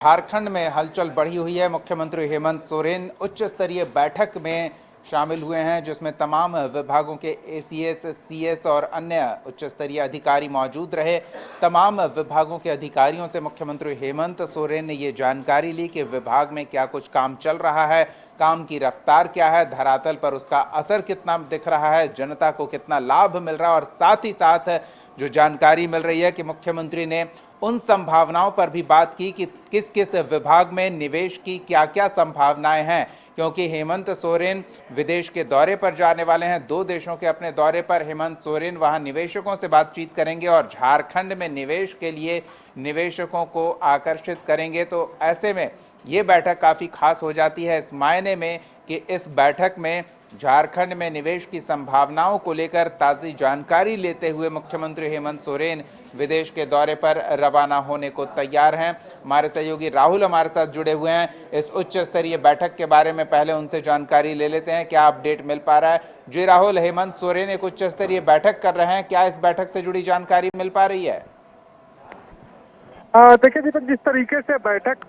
झारखंड में हलचल बढ़ी हुई है। मुख्यमंत्री हेमंत सोरेन उच्च स्तरीय बैठक में शामिल हुए हैं, जिसमें तमाम विभागों के एसीएस, सीएस और अन्य उच्च स्तरीय अधिकारी मौजूद रहे। तमाम विभागों के अधिकारियों से मुख्यमंत्री हेमंत सोरेन ने ये जानकारी ली कि विभाग में क्या कुछ काम चल रहा है, काम की रफ्तार क्या है, धरातल पर उसका असर कितना दिख रहा है, जनता को कितना लाभ मिल रहा है। और साथ ही साथ जो जानकारी मिल रही है कि मुख्यमंत्री ने उन संभावनाओं पर भी बात की कि किस किस विभाग में निवेश की क्या क्या संभावनाएं हैं, क्योंकि हेमंत सोरेन विदेश के दौरे पर जाने वाले हैं। 2 देशों के अपने दौरे पर हेमंत सोरेन वहां निवेशकों से बातचीत करेंगे और झारखंड में निवेश के लिए निवेशकों को आकर्षित करेंगे। तो ऐसे में ये बैठक काफ़ी खास हो जाती है इस मायने में कि इस बैठक में झारखंड में निवेश की संभावनाओं को लेकर ताज़ी जानकारी लेते हुए मुख्यमंत्री हेमंत सोरेन विदेश के दौरे पर रवाना होने को तैयार हैं। हमारे सहयोगी राहुल हमारे साथ जुड़े हुए हैं। इस उच्च स्तरीय बैठक के बारे में पहले उनसे जानकारी ले लेते हैं, क्या अपडेट मिल पा रहा है। जी राहुल, हेमंत सोरेन एक उच्च स्तरीय बैठक कर रहे हैं, क्या इस बैठक से जुड़ी जानकारी मिल पा रही है? देखिए दीपक, जिस तरीके से बैठक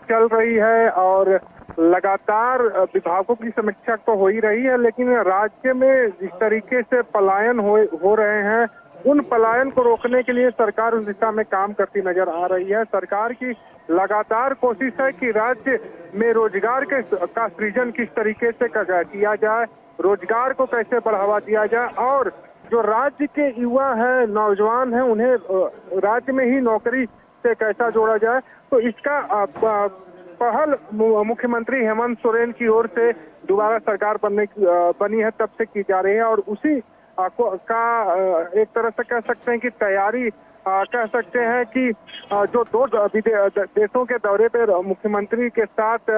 चल रही है और लगातार विभागों की समीक्षा तो हो ही रही है, लेकिन राज्य में जिस तरीके से पलायन हो रहे हैं, उन पलायन को रोकने के लिए सरकार उस दिशा में काम करती नजर आ रही है। सरकार की लगातार कोशिश है कि राज्य में रोजगार का सृजन किस तरीके से किया जाए, रोजगार को कैसे बढ़ावा दिया जाए और जो राज्य के युवा हैं, नौजवान हैं, उन्हें राज्य में ही नौकरी से कैसा जोड़ा जाए। तो इसका पहल मुख्यमंत्री हेमंत सोरेन की ओर से दोबारा सरकार बनी है तब से की जा रही है और उसी का एक तरह से कह सकते हैं कि तैयारी कह सकते हैं कि जो 2 देशों के दौरे पर मुख्यमंत्री के साथ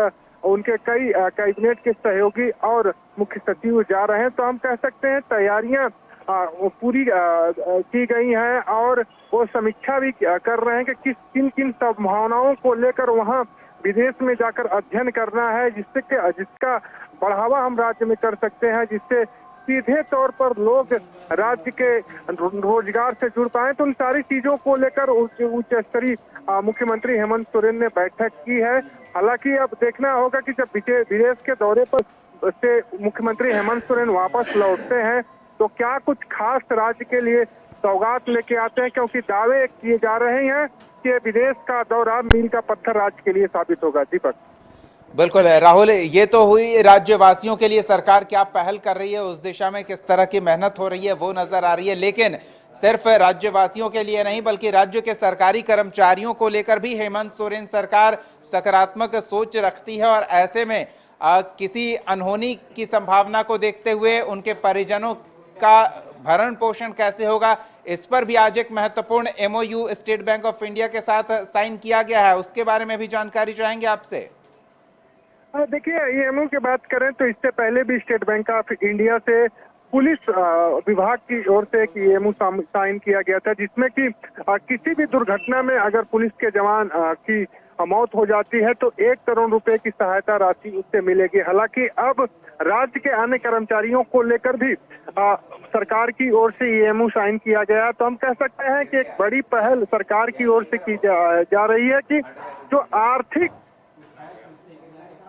उनके कई कैबिनेट के सहयोगी और मुख्य सचिव जा रहे हैं, तो हम कह सकते हैं तैयारियां पूरी की गई हैं और वो समीक्षा भी कर रहे हैं कि किन किन संभावनाओं को लेकर वहां विदेश में जाकर अध्ययन करना है, जिसका बढ़ावा हम राज्य में कर सकते हैं, जिससे सीधे तौर पर लोग राज्य के रोजगार से जुड़ पाए। तो उन सारी चीजों को लेकर उच्च स्तरीय मुख्यमंत्री हेमंत सोरेन ने बैठक की है। हालांकि अब देखना होगा कि जब विदेश के दौरे पर से मुख्यमंत्री हेमंत सोरेन वापस लौटते हैं तो क्या कुछ खास राज्य के लिए सौगात लेके आते हैं, क्योंकि दावे किए जा रहे हैं कि विदेश का दौरा मील का पत्थर राज्य के लिए साबित होगा। दीपक बिल्कुल राहुल, ये तो हुई राज्यवासियों के लिए सरकार क्या पहल कर रही है, उस दिशा में किस तरह की मेहनत हो रही है वो नजर आ रही है। लेकिन सिर्फ राज्यवासियों के लिए नहीं बल्कि राज्य के सरकारी कर्मचारियों को लेकर भी हेमंत सोरेन सरकार सकारात्मक सोच रखती है और ऐसे में किसी अनहोनी की संभावना को देखते हुए उनके परिजनों का भरण पोषण कैसे होगा, इस पर भी आज एक महत्वपूर्ण MOU state bank of India के साथ साइन किया गया है। उसके बारे में भी जानकारी चाहेंगे आपसे। देखिए, ईएमओ की बात करें तो इससे पहले भी स्टेट बैंक ऑफ इंडिया से पुलिस विभाग की ओर से एक ईएमओ साइन किया गया था, जिसमें कि किसी भी दुर्घटना में अगर पुलिस के जवान की मौत हो जाती है तो 1 करोड़ रुपए की सहायता राशि उससे मिलेगी। हालांकि अब राज्य के अन्य कर्मचारियों को लेकर भी सरकार की ओर से ईएमओ साइन किया गया। तो हम कह सकते हैं कि एक बड़ी पहल सरकार की ओर से की जा रही है कि जो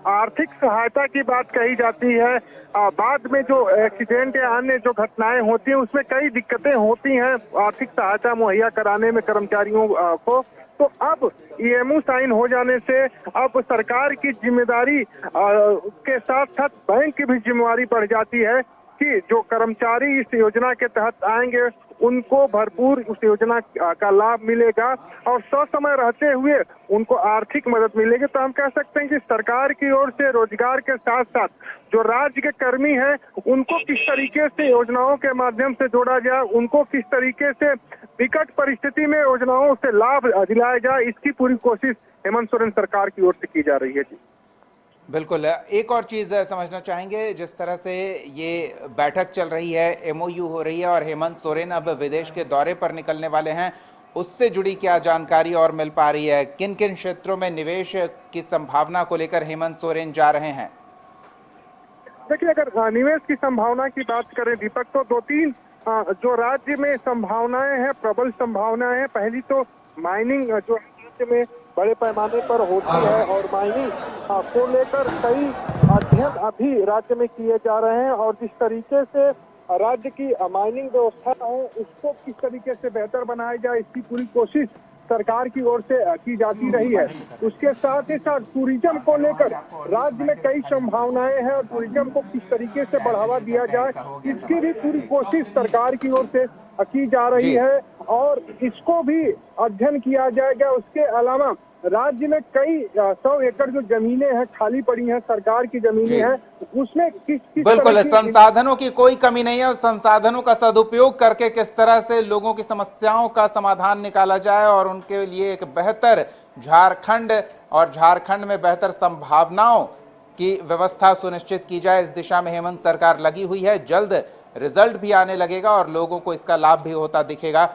आर्थिक सहायता की बात कही जाती है, बाद में जो एक्सीडेंट या अन्य जो घटनाएं होती हैं उसमें कई दिक्कतें होती हैं आर्थिक सहायता मुहैया कराने में कर्मचारियों को। तो अब ईएमओ साइन हो जाने से अब सरकार की जिम्मेदारी के साथ साथ बैंक की भी जिम्मेदारी बढ़ जाती है कि जो कर्मचारी इस योजना के तहत आएंगे उनको भरपूर उस योजना का लाभ मिलेगा और ससमय रहते हुए उनको आर्थिक मदद मिलेगी। तो हम कह सकते हैं कि सरकार की ओर से रोजगार के साथ साथ जो राज्य के कर्मी हैं उनको किस तरीके से योजनाओं के माध्यम से जोड़ा जाए, उनको किस तरीके से विकट परिस्थिति में योजनाओं से लाभ दिलाया जाए, इसकी पूरी कोशिश हेमंत सोरेन सरकार की ओर से की जा रही है। जी बिल्कुल, एक और चीज़ समझना चाहेंगे, जिस तरह से ये बैठक चल रही है, एमओयू हो रही है और हेमंत सोरेन अब विदेश के दौरे पर निकलने वाले हैं, उससे जुड़ी क्या जानकारी और मिल पा रही है? किन किन क्षेत्रों में निवेश की संभावना को लेकर हेमंत सोरेन जा रहे हैं? देखिए, अगर निवेश की संभावना की बात करें दीपक, तो 2-3 जो राज्य में संभावनाएं हैं, प्रबल संभावनाएं हैं। पहली तो माइनिंग जो राज्य में बड़े पैमाने पर होती है और माइनिंग को लेकर कई अध्ययन अभी राज्य में किए जा रहे हैं और जिस तरीके से राज्य की माइनिंग व्यवस्था है उसको किस तरीके से बेहतर बनाया जाए इसकी पूरी कोशिश सरकार की ओर से की जाती रही है। उसके साथ ही साथ टूरिज्म को लेकर राज्य में कई संभावनाएं हैं और टूरिज्म को किस तरीके से बढ़ावा दिया जाए इसकी भी पूरी कोशिश सरकार की ओर से की जा रही है और इसको भी अध्ययन किया जाएगा। उसके अलावा राज्य में कई 100 एकड़ जो जमीनें हैं खाली पड़ी हैं, सरकार की जमीनें हैं, उसमें किस बिल्कुल संसाधनों की कोई कमी नहीं है और संसाधनों का सदुपयोग करके किस तरह से लोगों की समस्याओं का समाधान निकाला जाए और उनके लिए एक बेहतर झारखंड और झारखंड में बेहतर संभावनाओं की व्यवस्था सुनिश्चित की जाए, इस दिशा में हेमंत सरकार लगी हुई है। जल्द रिजल्ट भी आने लगेगा और लोगों को इसका लाभ भी होता दिखेगा।